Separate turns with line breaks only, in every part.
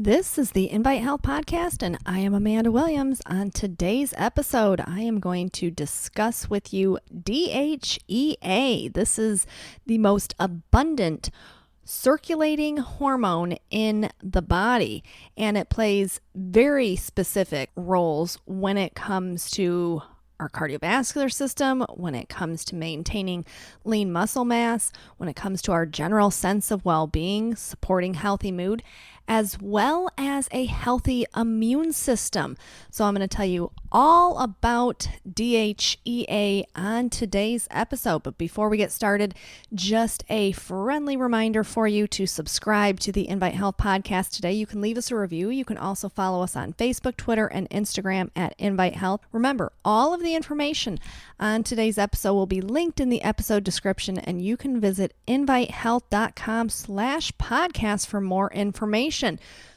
This is the Invite Health Podcast, and I am Amanda Williams. On today's episode, I am going to discuss with you DHEA. This is the most abundant circulating hormone in the body, and it plays very specific roles when it comes to our cardiovascular system, when it comes to maintaining lean muscle mass, when it comes to our general sense of well-being, supporting healthy mood, as well as a healthy immune system. So I'm going to tell you all about DHEA on today's episode. But before we get started, just a friendly reminder for you to subscribe to the Invite Health Podcast today. You can leave us a review. You can also follow us on Facebook, Twitter, and Instagram at Invite Health. Remember, all of the information on today's episode will be linked in the episode description, and you can visit invitehealth.com/podcast for more information.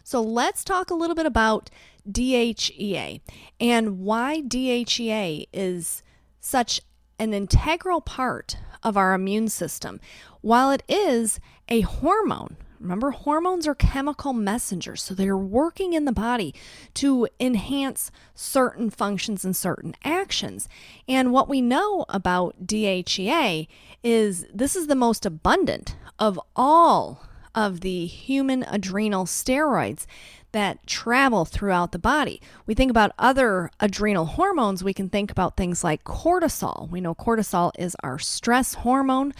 So let's talk a little bit about DHEA and why DHEA is such an integral part of our immune system. While it is a hormone, remember, hormones are chemical messengers, so they're working in the body to enhance certain functions and certain actions. And what we know about DHEA is this is the most abundant of all of the human adrenal steroids that travel throughout the body. We think about other adrenal hormones, we can think about things like cortisol. We know cortisol is our stress hormone,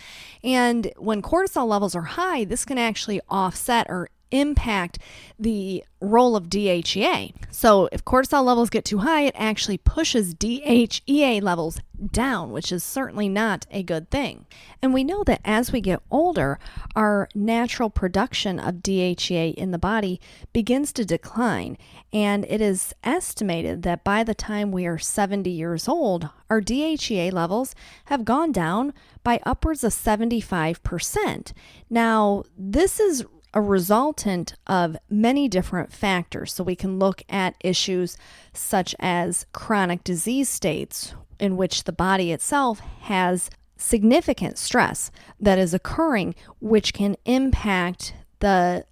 and when cortisol levels are high, this can actually offset or impact the role of DHEA. So if cortisol levels get too high, it actually pushes DHEA levels down, which is certainly not a good thing. And we know that as we get older, our natural production of DHEA in the body begins to decline. And it is estimated that by the time we are 70 years old, our DHEA levels have gone down by upwards of 75%. Now, this is a resultant of many different factors. So we can look at issues such as chronic disease states in which the body itself has significant stress that is occurring, which can impact the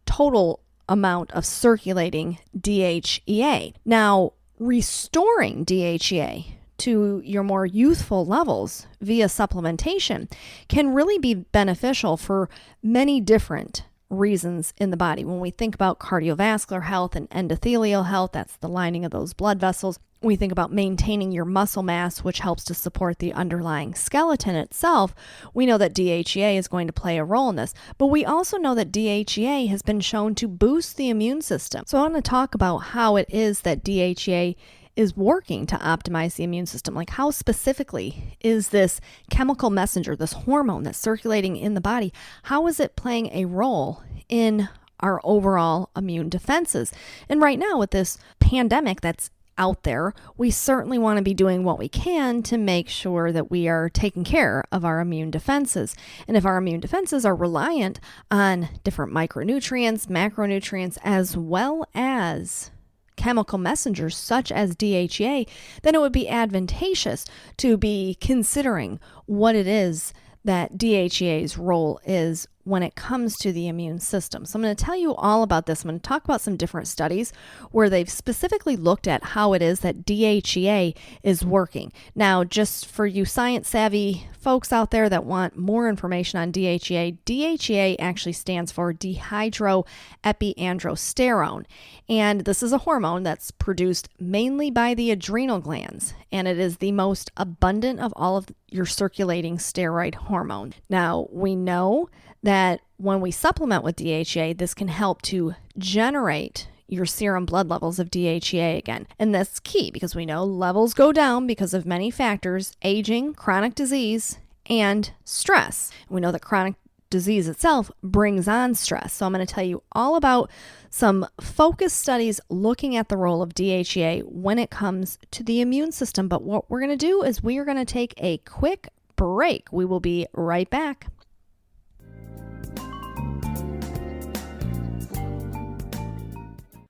total amount of circulating DHEA. Now, restoring DHEA to your more youthful levels via supplementation can really be beneficial for many different reasons in the body. When we think about cardiovascular health and endothelial health, that's the lining of those blood vessels. We think about maintaining your muscle mass, which helps to support the underlying skeleton itself. We know that DHEA is going to play a role in this, but we also know that DHEA has been shown to boost the immune system. So I want to talk about how it is that DHEA is working to optimize the immune system. Like, how specifically is this chemical messenger, this hormone that's circulating in the body, how is it playing a role in our overall immune defenses? And right now with this pandemic that's out there, we certainly want to be doing what we can to make sure that we are taking care of our immune defenses. And if our immune defenses are reliant on different micronutrients, macronutrients, as well as chemical messengers such as DHEA, then it would be advantageous to be considering what it is that DHEA's role is when it comes to the immune system. So I'm going to tell you all about this. I'm going to talk about some different studies where they've specifically looked at how it is that DHEA is working. Now, just for you science-savvy folks out there that want more information on DHEA, DHEA actually stands for dehydroepiandrosterone. And this is a hormone that's produced mainly by the adrenal glands, and it is the most abundant of all of your circulating steroid hormone. Now, we know that when we supplement with DHEA, this can help to generate your serum blood levels of DHEA again. And that's key because we know levels go down because of many factors: aging, chronic disease, and stress. We know that chronic disease itself brings on stress. So I'm going to tell you all about some focused studies looking at the role of DHEA when it comes to the immune system. But what we're going to do is we are going to take a quick break. We will be right back.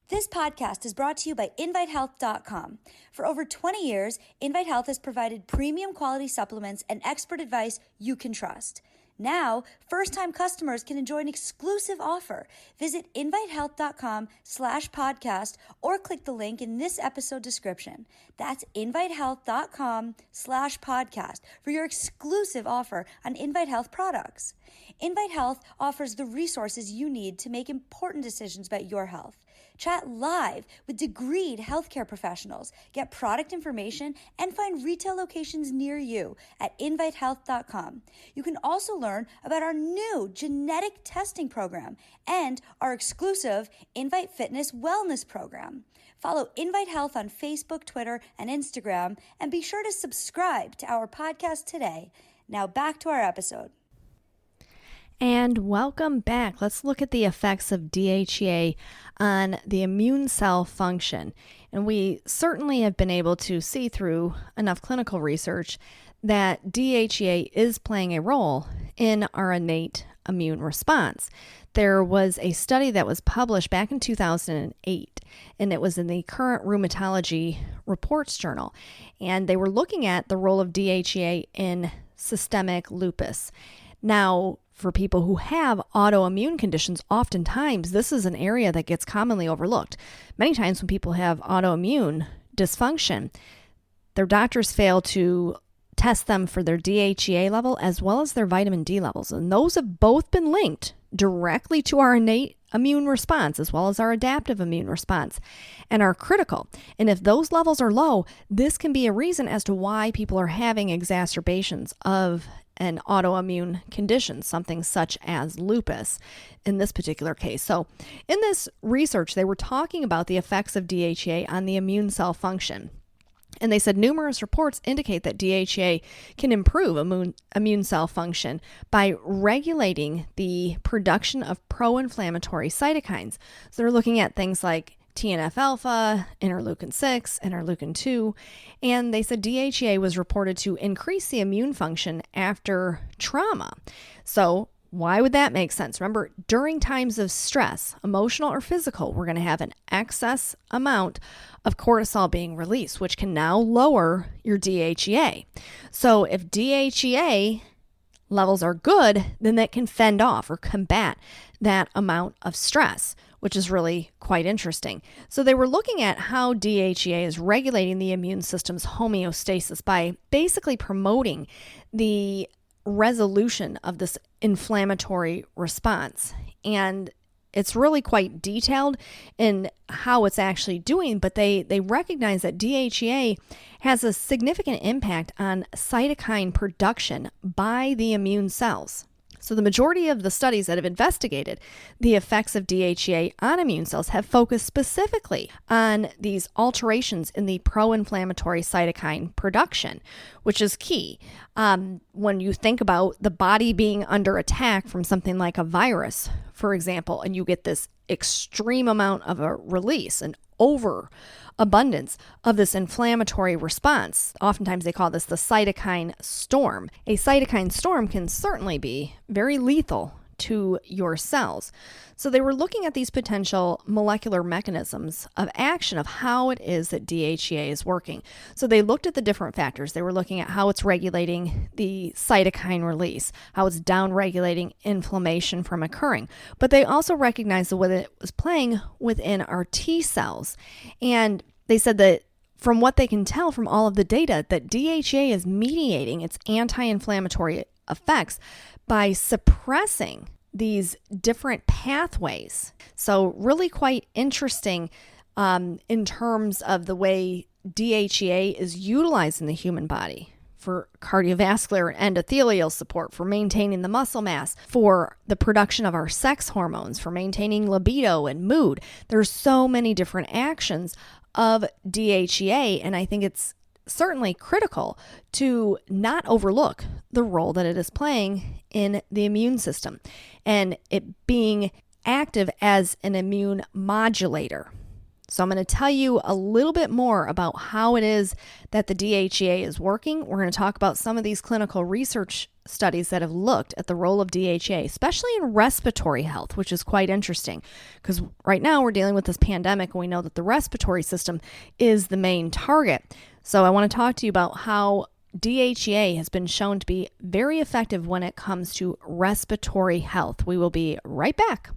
This podcast is brought to you by InviteHealth.com. For over 20 years, Invite Health has provided premium quality supplements and expert advice you can trust. Now, first-time customers can enjoy an exclusive offer. Visit invitehealth.com/podcast or click the link in this episode description. That's invitehealth.com/podcast for your exclusive offer on Invite Health products. Invite Health offers the resources you need to make important decisions about your health. Chat live with degreed healthcare professionals, get product information, and find retail locations near you at invitehealth.com. You can also learn about our new genetic testing program and our exclusive Invite Fitness Wellness program. Follow Invite Health on Facebook, Twitter, and Instagram, and be sure to subscribe to our podcast today. Now back to our episode.
And welcome back. Let's look at the effects of DHEA on the immune cell function. And we certainly have been able to see through enough clinical research that DHEA is playing a role in our innate immune response. There was a study that was published back in 2008, and it was in the Current Rheumatology Reports Journal. And they were looking at the role of DHEA in systemic lupus. Now, for people who have autoimmune conditions, oftentimes this is an area that gets commonly overlooked. Many times when people have autoimmune dysfunction, their doctors fail to test them for their DHEA level as well as their vitamin D levels. And those have both been linked directly to our innate immune response as well as our adaptive immune response and are critical. And if those levels are low, this can be a reason as to why people are having exacerbations of an autoimmune condition, something such as lupus in this particular case. So in this research, they were talking about the effects of DHEA on the immune cell function. And they said numerous reports indicate that DHEA can improve immune cell function by regulating the production of pro-inflammatory cytokines. So they're looking at things like TNF-alpha, interleukin-6, interleukin-2, and they said DHEA was reported to increase the immune function after trauma. So why would that make sense? Remember, during times of stress, emotional or physical, we're going to have an excess amount of cortisol being released, which can now lower your DHEA. So if DHEA levels are good, then that can fend off or combat that amount of stress, which is really quite interesting. So they were looking at how DHEA is regulating the immune system's homeostasis by basically promoting the resolution of this inflammatory response. And it's really quite detailed in how it's actually doing, but they recognize that DHEA has a significant impact on cytokine production by the immune cells. So the majority of the studies that have investigated the effects of DHEA on immune cells have focused specifically on these alterations in the pro-inflammatory cytokine production, which is key. When you think about the body being under attack from something like a virus, for example, and you get this extreme amount of a release, an overabundance of this inflammatory response. Oftentimes they call this the cytokine storm. A cytokine storm can certainly be very lethal to your cells. So they were looking at these potential molecular mechanisms of action of how it is that DHEA is working. So they looked at the different factors. They were looking at how it's regulating the cytokine release, how it's downregulating inflammation from occurring. But they also recognized the way that it was playing within our T cells. And they said that from what they can tell from all of the data, that DHEA is mediating its anti-inflammatory effects by suppressing these different pathways. So really quite interesting in terms of the way DHEA is utilized in the human body for cardiovascular and endothelial support, for maintaining the muscle mass, for the production of our sex hormones, for maintaining libido and mood. There's so many different actions of DHEA, and I think it's certainly critical to not overlook the role that it is playing in the immune system and it being active as an immune modulator. So I'm going to tell you a little bit more about how it is that the DHEA is working. We're going to talk about some of these clinical research studies that have looked at the role of DHEA, especially in respiratory health, which is quite interesting because right now we're dealing with this pandemic and we know that the respiratory system is the main target. So I want to talk to you about how DHEA has been shown to be very effective when it comes to respiratory health. We will be right back.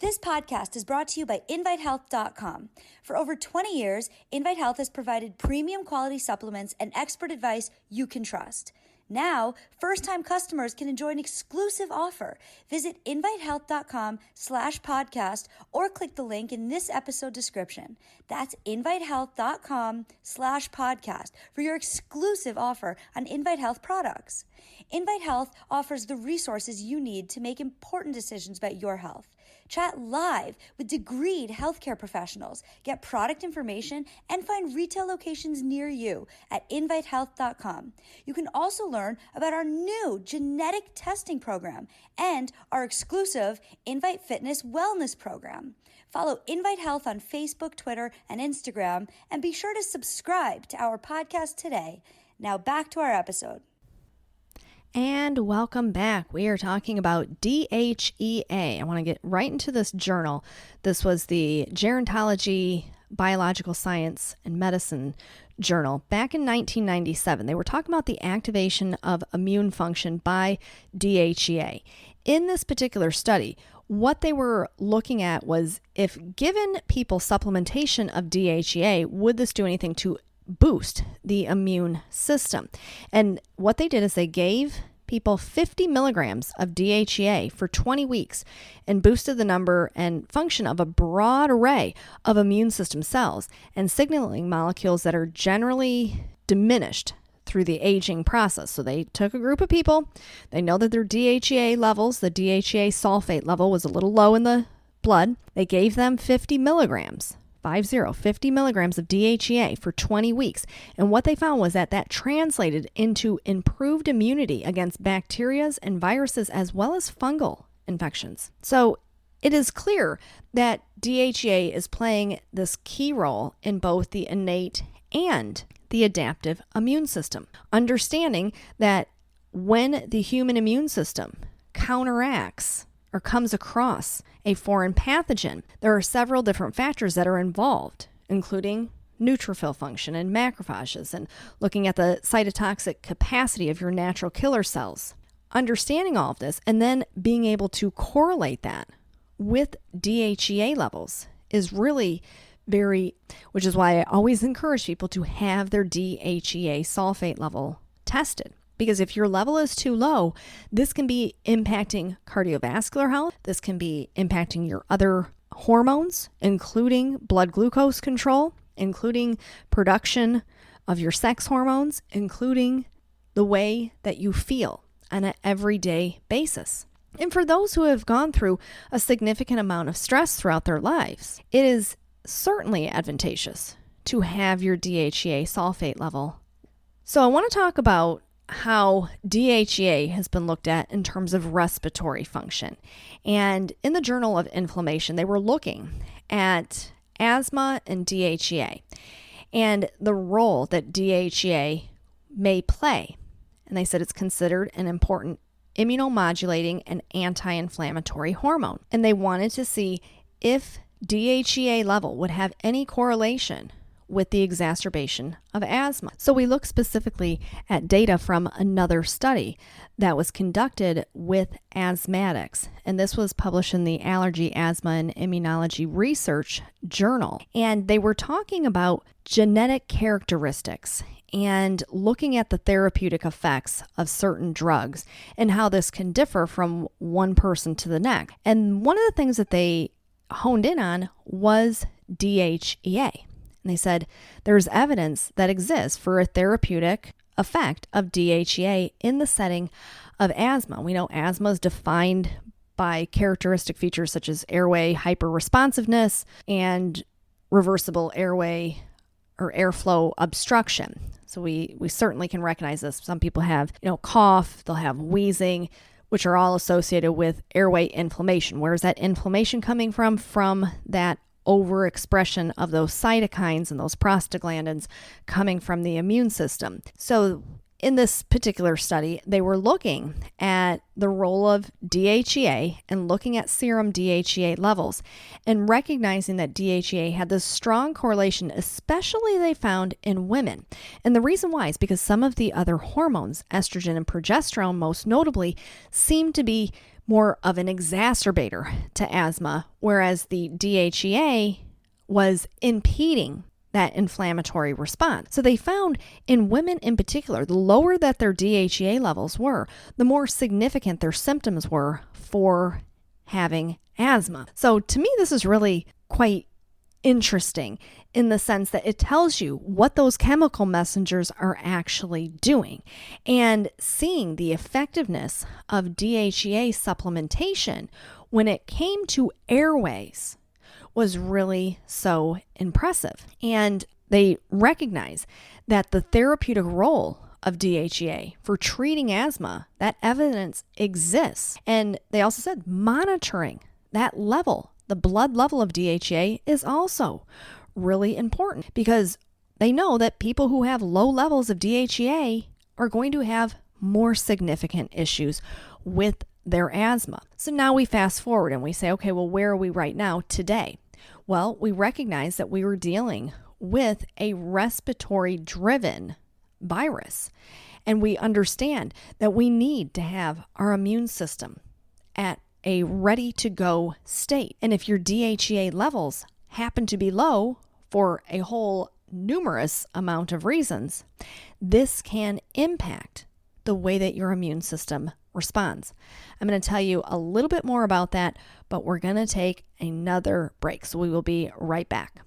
This podcast is brought to you by InviteHealth.com. For over 20 years, Invite Health has provided premium quality supplements and expert advice you can trust. Now, first-time customers can enjoy an exclusive offer. Visit invitehealth.com/podcast or click the link in this episode description. That's invitehealth.com/podcast for your exclusive offer on Invite Health products. Invite Health offers the resources you need to make important decisions about your health. Chat live with degreed healthcare professionals, get product information, and find retail locations near you at invitehealth.com. You can also learn about our new genetic testing program and our exclusive Invite Fitness Wellness program. Follow Invite Health on Facebook, Twitter, and Instagram, and be sure to subscribe to our podcast today. Now back to our episode.
And welcome back. We are talking about DHEA. I want to get right into this journal. This was the Gerontology, Biological Science, and Medicine journal back in 1997. They were talking about the activation of immune function by DHEA. In this particular study, what they were looking at was if given people supplementation of DHEA, would this do anything to boost the immune system? And what they did is they gave people 50 milligrams of DHEA for 20 weeks and boosted the number and function of a broad array of immune system cells and signaling molecules that are generally diminished through the aging process. So they took a group of people, they know that their DHEA levels, the DHEA sulfate level was a little low in the blood. They gave them 50 milligrams 50 milligrams of DHEA for 20 weeks. And what they found was that translated into improved immunity against bacteria and viruses as well as fungal infections. So it is clear that DHEA is playing this key role in both the innate and the adaptive immune system. Understanding that when the human immune system counteracts or comes across a foreign pathogen, there are several different factors that are involved, including neutrophil function and macrophages, and looking at the cytotoxic capacity of your natural killer cells. Understanding all of this and then being able to correlate that with DHEA levels is really which is why I always encourage people to have their DHEA sulfate level tested. Because if your level is too low, this can be impacting cardiovascular health. This can be impacting your other hormones, including blood glucose control, including production of your sex hormones, including the way that you feel on an everyday basis. And for those who have gone through a significant amount of stress throughout their lives, it is certainly advantageous to have your DHEA sulfate level. So I want to talk about how DHEA has been looked at in terms of respiratory function. And in the Journal of Inflammation, they were looking at asthma and DHEA and the role that DHEA may play. And they said it's considered an important immunomodulating and anti-inflammatory hormone. And they wanted to see if DHEA level would have any correlation with the exacerbation of asthma. So we look specifically at data from another study that was conducted with asthmatics, and this was published in the Allergy, Asthma, and Immunology Research Journal. And they were talking about genetic characteristics and looking at the therapeutic effects of certain drugs and how this can differ from one person to the next. And one of the things that they honed in on was DHEA. And they said there's evidence that exists for a therapeutic effect of DHEA in the setting of asthma. We know asthma is defined by characteristic features such as airway hyperresponsiveness and reversible airway or airflow obstruction. So we certainly can recognize this. Some people have, cough, they'll have wheezing, which are all associated with airway inflammation. Where is that inflammation coming from? From that overexpression of those cytokines and those prostaglandins coming from the immune system. So in this particular study, they were looking at the role of DHEA and looking at serum DHEA levels and recognizing that DHEA had this strong correlation, especially they found in women. And the reason why is because some of the other hormones, estrogen and progesterone most notably, seem to be more of an exacerbator to asthma, whereas the DHEA was impeding that inflammatory response. So they found in women in particular, the lower that their DHEA levels were, the more significant their symptoms were for having asthma. So to me, this is really quite interesting in the sense that it tells you what those chemical messengers are actually doing. And seeing the effectiveness of DHEA supplementation when it came to airways was really so impressive. And they recognize that the therapeutic role of DHEA for treating asthma, that evidence exists. And they also said monitoring that level, the blood level of DHEA, is also really important because they know that people who have low levels of DHEA are going to have more significant issues with their asthma. So now we fast forward and we say, okay, well, where are we right now today? Well, we recognize that we were dealing with a respiratory-driven virus, and we understand that we need to have our immune system at a ready-to-go state. And if your DHEA levels happen to be low for a whole numerous amount of reasons, this can impact the way that your immune system responds. I'm going to tell you a little bit more about that, but we're going to take another break. So we will be right back.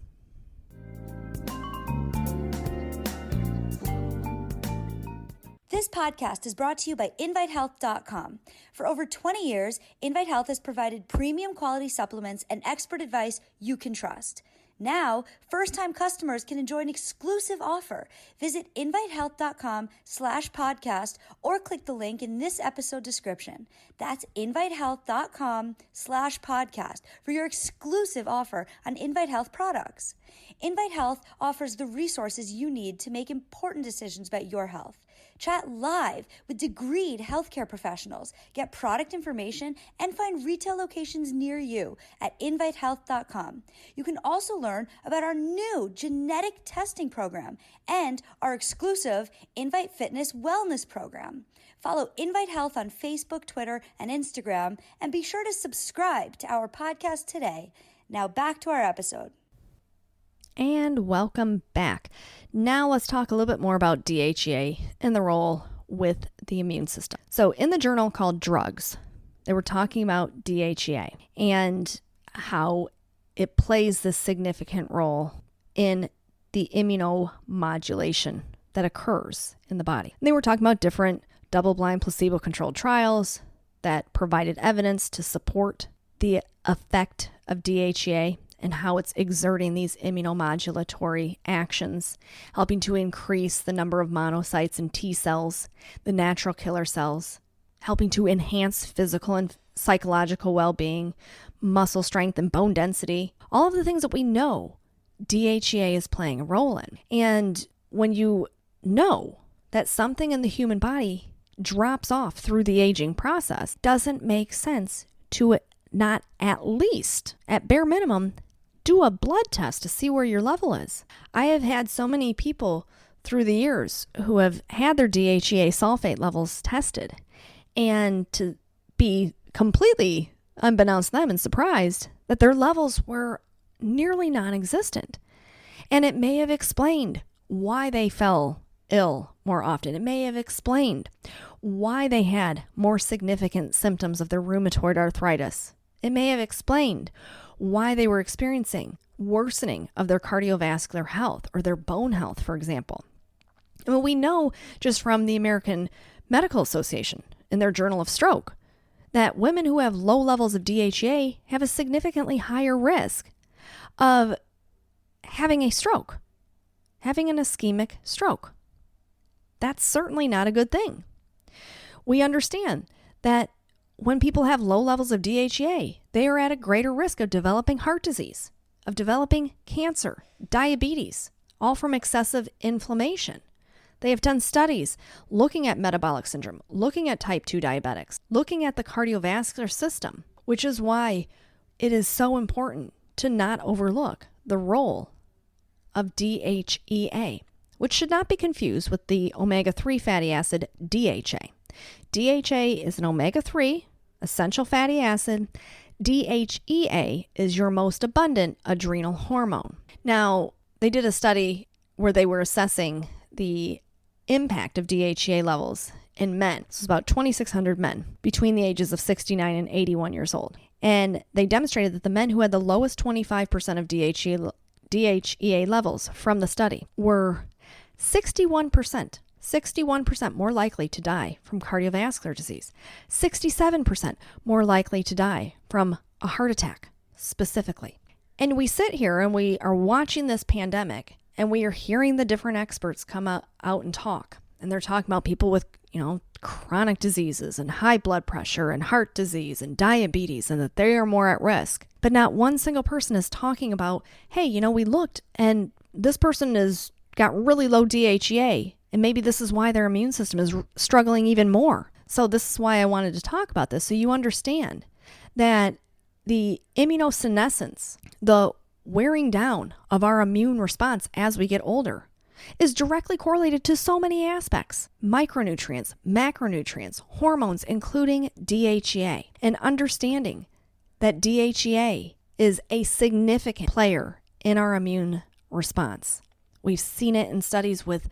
This podcast is brought to you by InviteHealth.com. For over 20 years, Invite Health has provided premium quality supplements and expert advice you can trust. Now, first-time customers can enjoy an exclusive offer. Visit invitehealth.com/podcast or click the link in this episode description. That's invitehealth.com/podcast for your exclusive offer on Invite Health products. Invite Health offers the resources you need to make important decisions about your health. Chat live with degreed healthcare professionals, get product information, and find retail locations near you at invitehealth.com. You can also learn about our new genetic testing program and our exclusive Invite Fitness Wellness program. Follow Invite Health on Facebook, Twitter, and Instagram, and be sure to subscribe to our podcast today. Now back to our episode.
And welcome back. Now let's talk a little bit more about DHEA and the role with the immune system. So in the journal called Drugs, they were talking about DHEA and how it plays this significant role in the immunomodulation that occurs in the body. And they were talking about different double-blind placebo-controlled trials that provided evidence to support the effect of DHEA and how it's exerting these immunomodulatory actions, helping to increase the number of monocytes and T cells, the natural killer cells, helping to enhance physical and psychological well-being, muscle strength and bone density, all of the things that we know DHEA is playing a role in. And when you know that something in the human body drops off through the aging process, doesn't make sense to not at least, at bare minimum, do a blood test to see where your level is. I have had so many people through the years who have had their DHEA sulfate levels tested, and to be completely unbeknownst to them and surprised that their levels were nearly non-existent. And it may have explained why they fell ill more often. It may have explained why they had more significant symptoms of their rheumatoid arthritis. It may have explained why they were experiencing worsening of their cardiovascular health or their bone health, for example. And we know just from the American Medical Association in their Journal of Stroke that women who have low levels of DHEA have a significantly higher risk of having a stroke, having an ischemic stroke. That's certainly not a good thing. We understand that when people have low levels of DHEA, they are at a greater risk of developing heart disease, of developing cancer, diabetes, all from excessive inflammation. They have done studies looking at metabolic syndrome, looking at type 2 diabetics, looking at the cardiovascular system, which is why it is so important to not overlook the role of DHEA, which should not be confused with the omega-3 fatty acid DHA. DHA is an omega-3 essential fatty acid. DHEA is your most abundant adrenal hormone. Now, they did a study where they were assessing the impact of DHEA levels in men. This was about 2,600 men between the ages of 69 and 81 years old. And they demonstrated that the men who had the lowest 25% of DHEA levels from the study were 61% more likely to die from cardiovascular disease, 67% more likely to die from a heart attack specifically. And we sit here and we are watching this pandemic and we are hearing the different experts come out and talk. And they're talking about people with, chronic diseases and high blood pressure and heart disease and diabetes, and that they are more at risk. But not one single person is talking about, hey, we looked and this person has got really low DHEA, and maybe this is why their immune system is struggling even more. So this is why I wanted to talk about this, so you understand that the immunosenescence, the wearing down of our immune response as we get older, is directly correlated to so many aspects: micronutrients, macronutrients, hormones, including DHEA, and understanding that DHEA is a significant player in our immune response. We've seen it in studies with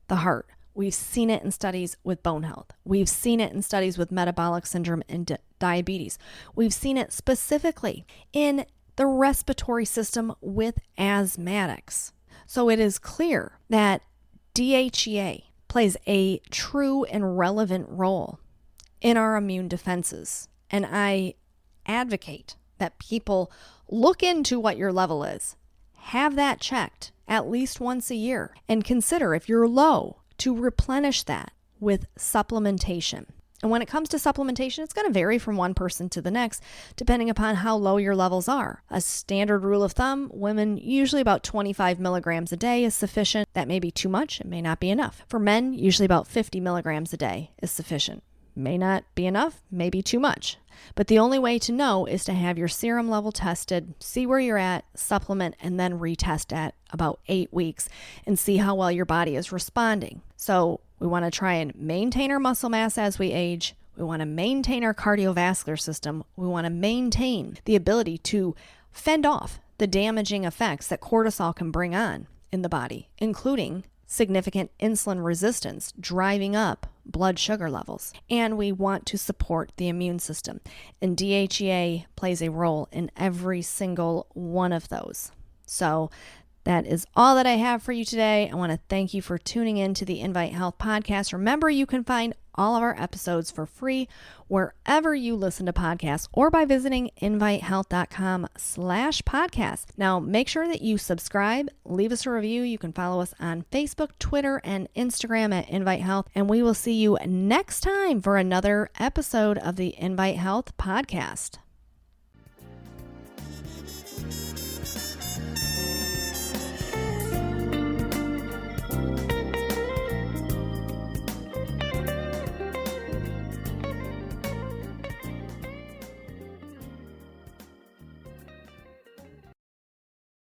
the heart. We've seen it in studies with bone health. We've seen it in studies with metabolic syndrome and diabetes. We've seen it specifically in the respiratory system with asthmatics. So it is clear that DHEA plays a true and relevant role in our immune defenses. And I advocate that people look into what your level is, have that checked at least once a year, and consider, if you're low, to replenish that with supplementation. And when it comes to supplementation, it's going to vary from one person to the next, depending upon how low your levels are. A standard rule of thumb, women, usually about 25 milligrams a day is sufficient. That may be too much. It may not be enough. For men, usually about 50 milligrams a day is sufficient. May not be enough, may be too much. But the only way to know is to have your serum level tested, see where you're at, supplement, and then retest at about 8 weeks and see how well your body is responding. So we want to try and maintain our muscle mass as we age. We want to maintain our cardiovascular system. We want to maintain the ability to fend off the damaging effects that cortisol can bring on in the body, including significant insulin resistance, driving up blood sugar levels. And we want to support the immune system. And DHEA plays a role in every single one of those. So that is all that I have for you today. I want to thank you for tuning in to the Invite Health podcast. Remember, you can find all of our episodes for free wherever you listen to podcasts or by visiting invitehealth.com/podcast. Now, make sure that you subscribe, leave us a review. You can follow us on Facebook, Twitter, and Instagram at Invite Health. And we will see you next time for another episode of the Invite Health podcast.